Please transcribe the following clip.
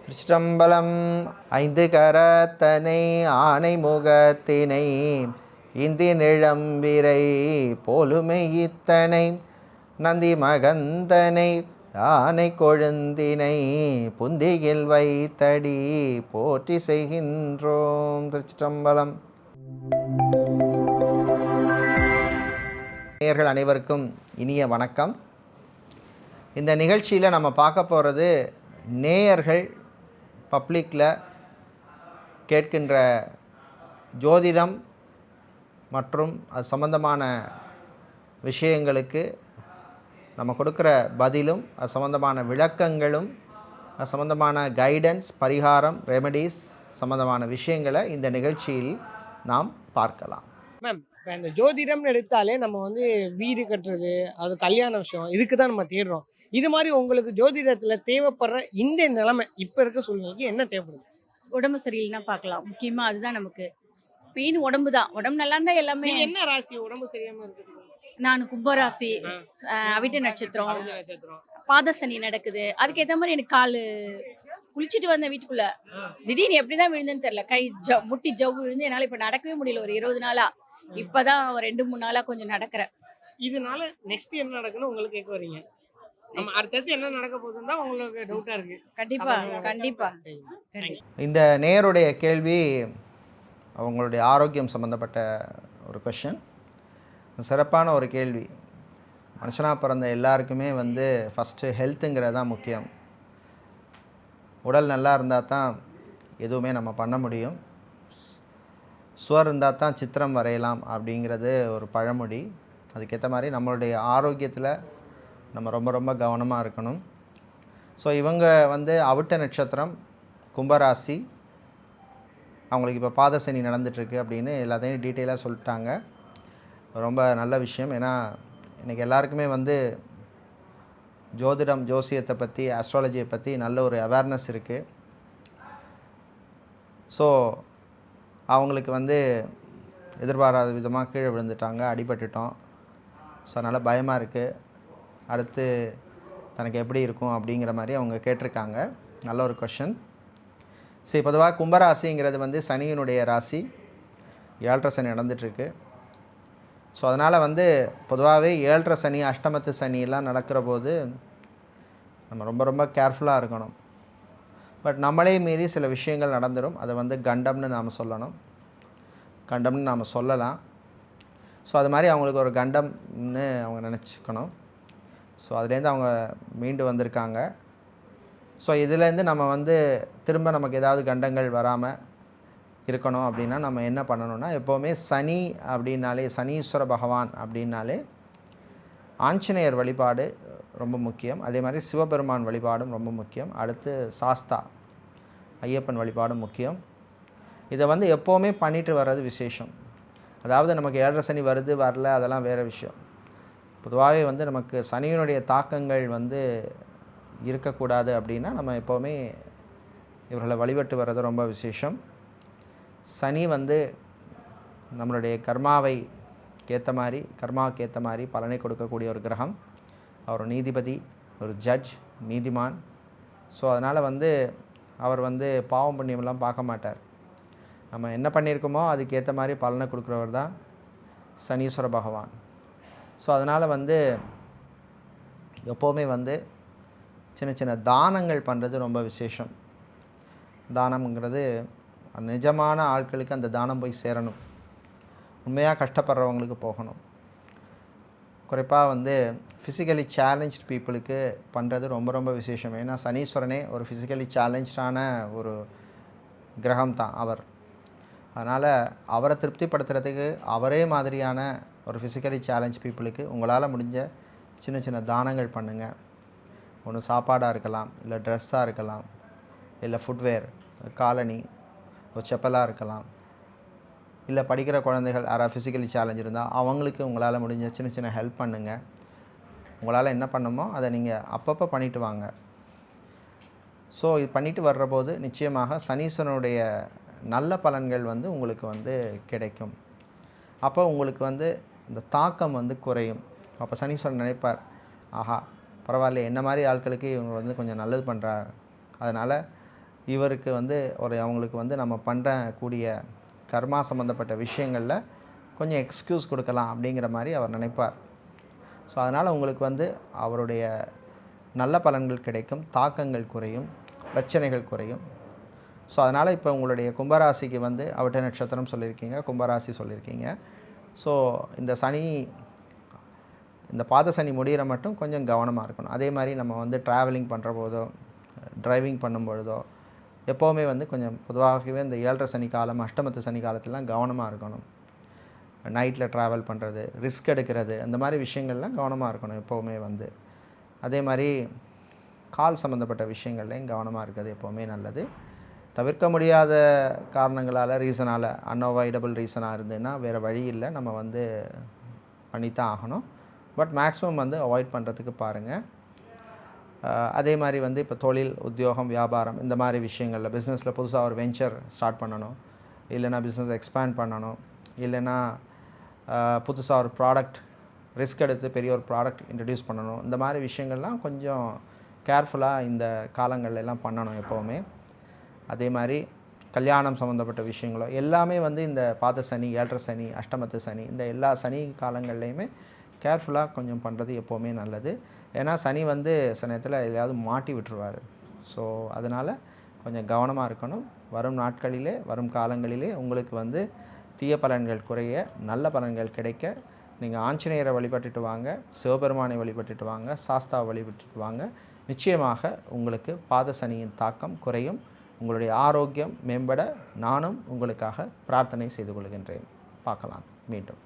திருச்சிற்றம்பலம். ஐந்து கரத்தனை ஆனை முகத்தினை இந்தி நிழம்பிரை போலுமை இத்தனை நந்தி மகந்தனை ஆனை கொழுந்தினை புந்தியில் வைத்தடி போற்றி செய்கின்றோம். திருச்சிற்றம்பலம். நேயர்கள் அனைவருக்கும் இனிய வணக்கம். இந்த நிகழ்ச்சியில் நம்ம பார்க்க போகிறது நேயர்கள் பப்ளிக்கில் கேட்கின்ற ஜோதிடம் மற்றும் அது சம்பந்தமான விஷயங்களுக்கு நம்ம கொடுக்குற பதிலும், அது சம்பந்தமான விளக்கங்களும், அது சம்பந்தமான கைடன்ஸ், பரிகாரம், ரெமெடிஸ் சம்பந்தமான விஷயங்களை இந்த நிகழ்ச்சியில் நாம் பார்க்கலாம். மேம், இப்போ இந்த ஜோதிடம்னு எடுத்தாலே நம்ம வீடு கட்டுறது, அது கல்யாண விஷயம், இதுக்கு தான் நம்ம தேடுறோம். இது மாதிரி உங்களுக்கு ஜோதிடத்தில் தேவைப்படுற இந்த நிலைமை இப்போ இருக்க சூழ்நிலைக்கு என்ன தேவைப்படுது? உடம்பு சரியில்லைன்னா பார்க்கலாம். முக்கியமா அதுதான் நமக்கு மெயின். உடம்பு தான். உடம்பு நல்லா இருந்தா எல்லாமே. நீங்க என்ன ராசி உடம்பு சரியாம இருக்குது? நான் கும்பராசி, அவிட்ட நட்சத்திரம், பாத சனி நடக்குது. அதுக்கேற்ற மாதிரி எனக்கு காலு குளிச்சுட்டு வந்தேன் வீட்டுக்குள்ள, திடீர்னு எப்படிதான் விழுந்தேன்னு தெரியல. கை முட்டி ஜவ் விழுந்து என்னால இப்ப நடக்கவே முடியல. ஒரு 20 நாளா இப்பதான் ஒரு 2-3 நாளா கொஞ்சம் நடக்கிறேன். இதனால நெக்ஸ்ட் என்ன நடக்குன்னு உங்களுக்கு கேட்க வரீங்க? அடுத்தடுத்து என்ன நடக்க போகுதுன்னு தான் உங்களுக்கு டவுட்டா இருக்கு. கண்டிப்பா கண்டிப்பா. இந்த நேயருடைய கேள்வி அவங்களுடைய ஆரோக்கியம் சம்பந்தப்பட்ட ஒரு கொஷின். சிறப்பான ஒரு கேள்வி. மனுஷனாக பிறந்த எல்லாருக்குமே ஃபஸ்ட்டு ஹெல்த்துங்கிறது தான் முக்கியம். உடல் நல்லா இருந்தால் தான் எதுவுமே நம்ம பண்ண முடியும். சுவர் இருந்தால் தான் சித்திரம் வரையலாம் அப்படிங்கிறது ஒரு பழமொழி. அதுக்கேற்ற மாதிரி நம்மளுடைய ஆரோக்கியத்தில் நம்ம ரொம்ப ரொம்ப கவனமாக இருக்கணும். ஸோ இவங்க அவிட்ட நட்சத்திரம், கும்பராசி, அவங்களுக்கு இப்போ பாதசனி நடந்துகிட்ருக்கு அப்படின்னு எல்லாத்தையும் டீட்டெயிலாக சொல்லிட்டாங்க. ரொம்ப நல்ல விஷயம். ஏன்னா இன்றைக்கி எல்லாருக்குமே ஜோதிடம், ஜோசியத்தை பற்றி, ஆஸ்ட்ராலஜியை பற்றி நல்ல ஒரு அவேர்னஸ் இருக்குது. ஸோ அவங்களுக்கு எதிர்பாராத விதமாக கீழே விழுந்துட்டாங்க, அடிபட்டுட்டோம். ஸோ அதனால் பயமாக இருக்குது. அடுத்து தனக்கு எப்படி இருக்கும் அப்படிங்கிற மாதிரி அவங்க கேட்டிருக்காங்க. நல்ல ஒரு கொஷன். சரி, பொதுவாக கும்பராசிங்கிறது சனியினுடைய ராசி. 7.5 சனி நடந்துகிட்ருக்கு. ஸோ அதனால் பொதுவாகவே 7.5 சனி, அஷ்டமத்து சனியெல்லாம் நடக்கிற போது நம்ம ரொம்ப ரொம்ப கேர்ஃபுல்லாக இருக்கணும். பட் நம்மளே மீறி சில விஷயங்கள் நடந்துடும். அதை கண்டம்னு நாம் சொல்லணும், கண்டம்னு நாம் சொல்லலாம். ஸோ அது மாதிரி அவங்களுக்கு ஒரு கண்டம்னு அவங்க நினச்சிக்கணும். ஸோ அதுலேருந்து அவங்க மீண்டு வந்திருக்காங்க. ஸோ இதுலேருந்து நம்ம திரும்ப நமக்கு ஏதாவது கண்டங்கள் வராமல் இருக்கணும் அப்படின்னா நம்ம என்ன பண்ணணும்னா, எப்போவுமே சனி அப்படின்னாலே, சனீஸ்வர பகவான் அப்படின்னாலே ஆஞ்சநேயர் வழிபாடு ரொம்ப முக்கியம். அதே மாதிரி சிவபெருமான் வழிபாடும் ரொம்ப முக்கியம். அடுத்து சாஸ்தா, ஐயப்பன் வழிபாடும் முக்கியம். இதை எப்போவுமே பண்ணிட்டு வர்றது விசேஷம். அதாவது நமக்கு 7.5 சனி வருது வரல அதெல்லாம் வேறு விஷயம். பொதுவாகவே நமக்கு சனியினுடைய தாக்கங்கள் இருக்கக்கூடாது அப்படின்னா நம்ம எப்போவுமே இவர்களை வழிபட்டு வர்றது ரொம்ப விசேஷம். சனி நம்மளுடைய கர்மாவுக்கு ஏற்ற மாதிரி பலனை கொடுக்கக்கூடிய ஒரு கிரகம். அவர் நீதிபதி, ஒரு ஜட்ஜ், நீதிமான். ஸோ அதனால் அவர் பாவம் புண்ணியமெல்லாம் பார்க்க மாட்டார். நம்ம என்ன பண்ணியிருக்கோமோ அதுக்கேற்ற மாதிரி பலனை கொடுக்குறவர் தான் சனீஸ்வர பகவான். ஸோ அதனால் எப்போவுமே சின்ன சின்ன தானங்கள் பண்ணுறது ரொம்ப விசேஷம். தானம்ங்கிறது நிஜமான ஆட்களுக்கு அந்த தானம் போய் சேரணும். உண்மையாக கஷ்டப்படுறவங்களுக்கு போகணும். குறிப்பாக ஃபிசிக்கலி சேலஞ்ச்டு பீப்புளுக்கு பண்ணுறது ரொம்ப ரொம்ப விசேஷம். ஏன்னா சனீஸ்வரனே ஒரு ஃபிசிக்கலி சேலஞ்சான ஒரு கிரகம் தான் அவர். அதனால் அவரை திருப்திப்படுத்துறதுக்கு அவரே மாதிரியான ஒரு ஃபிசிக்கலி சேலஞ்ச் பீப்புளுக்கு உங்களால் முடிஞ்ச சின்ன சின்ன தானங்கள் பண்ணுங்கள். ஒன்று சாப்பாடாக இருக்கலாம், இல்லை ட்ரெஸ்ஸாக இருக்கலாம், இல்லை ஃபுட்வேர், காலனி, ஒரு செப்பலாக இருக்கலாம், இல்லை படிக்கிற குழந்தைகள் யாராவது ஃபிசிக்கலி சேலஞ்ச் இருந்தால் அவங்களுக்கு உங்களால் முடிஞ்ச சின்ன சின்ன ஹெல்ப் பண்ணுங்கள். உங்களால் என்ன பண்ணுமோ அதை நீங்கள் அப்பப்போ பண்ணிவிட்டு வாங்க. ஸோ இது பண்ணிவிட்டு வர்ற போது நிச்சயமாக சனீஸ்வரனுடைய நல்ல பலன்கள் உங்களுக்கு கிடைக்கும். அப்போ உங்களுக்கு இந்த தாக்கம் குறையும். அப்போ சனீஸ்வரன் நினைப்பார், ஆஹா பரவாயில்ல, என்ன மாதிரி ஆட்களுக்கு இவங்க கொஞ்சம் நல்லது பண்ணுறார், அதனால் இவருக்கு வந்து அவங்களுக்கு வந்து நம்ம பண்ணக்கூடிய கர்மா சம்மந்தப்பட்ட விஷயங்களில் கொஞ்சம் எக்ஸ்கியூஸ் கொடுக்கலாம் அப்படிங்கிற மாதிரி அவர் நினைப்பார். ஸோ அதனால் உங்களுக்கு வந்து அவருடைய நல்ல பலன்கள் கிடைக்கும், தாக்கங்கள் குறையும், பிரச்சனைகள் குறையும். ஸோ அதனால் இப்போ உங்களுடைய கும்பராசிக்கு வந்து அவிட்ட நட்சத்திரம் சொல்லியிருக்கீங்க, கும்பராசி சொல்லியிருக்கீங்க. ஸோ இந்த பாத சனி முடிகிற மட்டும் கொஞ்சம் கவனமாக இருக்கணும். அதே மாதிரி நம்ம வந்து ட்ராவலிங் பண்ணுற போதோ, டிரைவிங் பண்ணும் பொழுதோ எப்போவுமே வந்து கொஞ்சம் பொதுவாகவே இந்த 7.5 சனி காலம், அஷ்டமத்து சனி காலத்திலலாம் கவனமாக இருக்கணும். நைட்டில் ட்ராவல் பண்ணுறது, ரிஸ்க் எடுக்கிறது, அந்த மாதிரி விஷயங்கள்லாம் கவனமாக இருக்கணும் எப்போவுமே வந்து. அதே மாதிரி கால் சம்மந்தப்பட்ட விஷயங்கள்லையும் கவனமாக இருக்கிறது எப்போவுமே நல்லது. தவிர்க்க முடியாத காரணங்களால், ரீசனால், அன்அவாய்டபுள் ரீசனாக இருந்ததுன்னா வேறு வழி இல்லை, நம்ம வந்து பண்ணித்தான் ஆகணும். பட் மேக்ஸிமம் வந்து அவாய்ட் பண்ணுறதுக்கு பாருங்கள். அதே மாதிரி வந்து இப்போ தொழில், உத்தியோகம், வியாபாரம் இந்த மாதிரி விஷயங்களில் பிஸ்னஸில் புதுசாக ஒரு வெஞ்சர் ஸ்டார்ட் பண்ணணும், இல்லைனா பிஸ்னஸ் எக்ஸ்பேண்ட் பண்ணணும், இல்லைனா புதுசாக ஒரு ப்ராடக்ட் ரிஸ்க் எடுத்து பெரிய ஒரு ப்ராடக்ட் இன்ட்ரடியூஸ் பண்ணணும். இந்த மாதிரி விஷயங்கள்லாம் கொஞ்சம் கேர்ஃபுல்லாக இந்த காலங்கள்ல எல்லாம் பண்ணணும் எப்போவுமே. அதே மாதிரி கல்யாணம் சம்மந்தப்பட்ட விஷயங்களோ எல்லாமே வந்து இந்த பாத சனி, 7.5 சனி, அஷ்டமத்து சனி, இந்த எல்லா சனி காலங்கள்லையுமே கேர்ஃபுல்லாக கொஞ்சம் பண்ணுறது எப்போவுமே நல்லது. ஏன்னா சனி வந்து சில நேரத்தில் எதையாவது மாட்டி விட்டுருவார். ஸோ அதனால் கொஞ்சம் கவனமாக இருக்கணும். வரும் நாட்களிலே, வரும் காலங்களிலே உங்களுக்கு வந்து தீய பலன்கள் குறைய, நல்ல பலன்கள் கிடைக்க நீங்கள் ஆஞ்சநேயரை வழிபட்டுட்டு வாங்க, சிவபெருமானை வழிபட்டுட்டு வாங்க, சாஸ்தாவை வழிபட்டுட்டு வாங்க. நிச்சயமாக உங்களுக்கு பாத சனியின் தாக்கம் குறையும். உங்களுடைய ஆரோக்கியம் மேம்பட நானும் உங்களுக்காக பிரார்த்தனை செய்து கொள்கின்றேன். பார்க்கலாம் மீண்டும்.